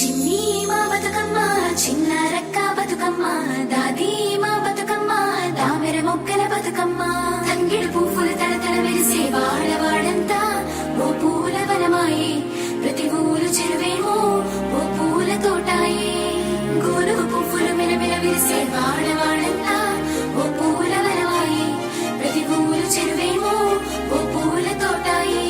చిన్ని మా బతుకమ్మ చిన్న రక్క బతుకమ్మ దాది మా బతుకమ్మ దామెర మొక్కల బతుకమ్మ తంగిడు పువ్వులు తడతడ మెరిసే వాడవాడంతా ఓ పూల వనమాయే ప్రతి ఊరు చెరువేమో ఓ పూల తోటాయే గోరు పువ్వులు మెరమెర విరిసే వాడవాడంతా ఓ పూల వనమాయే ప్రతి ఊరు చెరువేమో ఓ పూల తోటాయే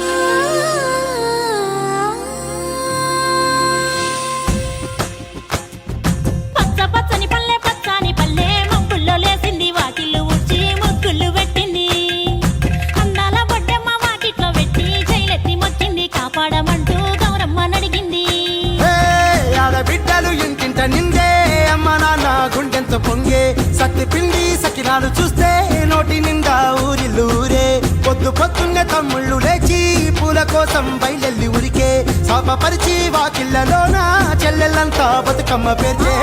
నిందే అమ్మ నాన్న గుండెంతో పొంగే సత్తి పిండి సకినాలు చూస్తే నోటి నిండా ఊరిల్లూరే పొద్దు పొద్దున్నే తమ్ముళ్ళు లేచి పూల కోసం బయలెల్లి ఉరికే శాపపరిచి వాకిళ్ళలోన చెల్లెళ్ళంతా బతుకమ్మ పేర్చే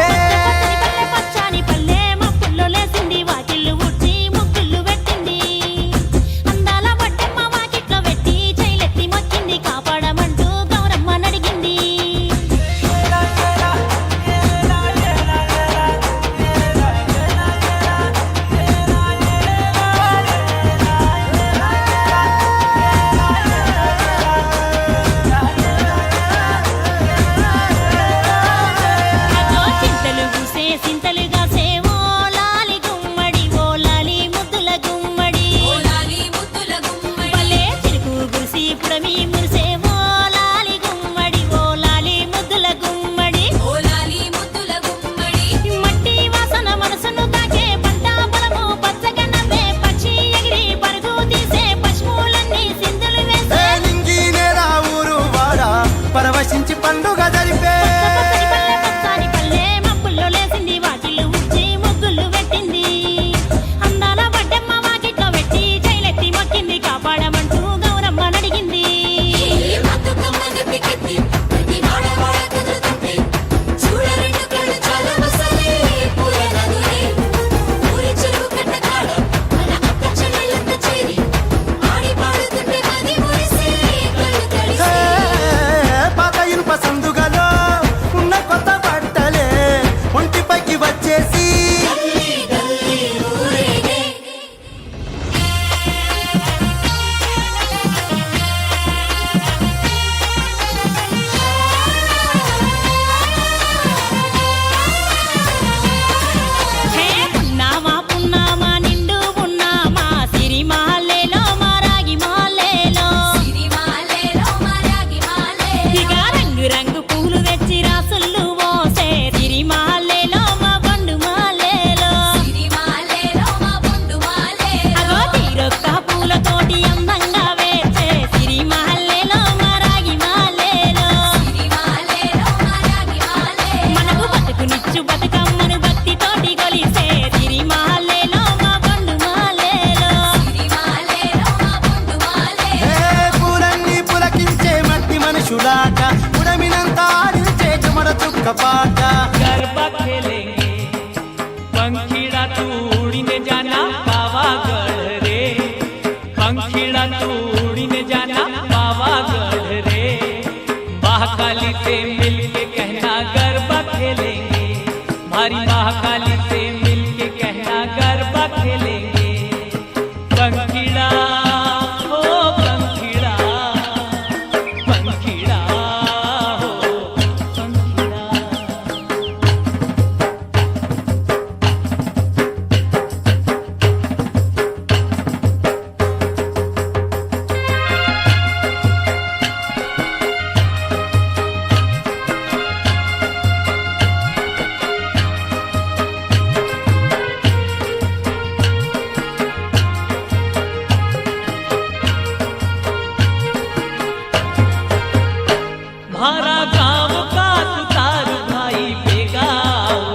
పరవశించి పండుగ జరిపే कपाट गरबा खेलेंगे पंखीड़ा तू उड़ने जाना पावागढ़ रे पंखीड़ा तू उड़ने जाना पावागढ़ रे महाकाली से मिलके कहना गरबा खेलेंगे हमारी महाकाली से मिलके कहना गरबा खेलेंगे पंखीड़ा मारा गाँव का तुतारू भाई बेगा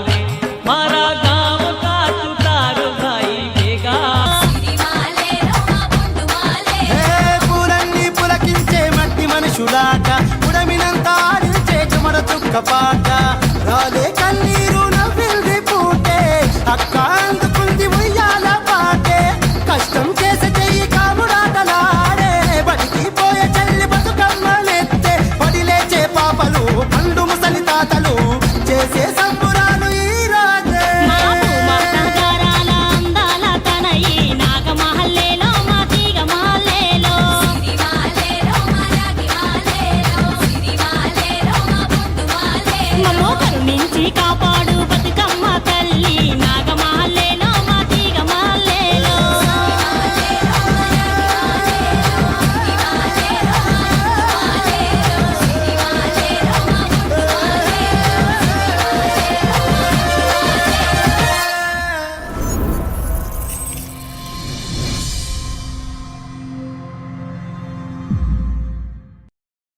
रे मारा गाँव का तुतारू भाई बेगा పూలన్నీ పులకించే మట్టి మనుషులాట ఉడమినంత ఆడించే చెమడ చుక్క పాట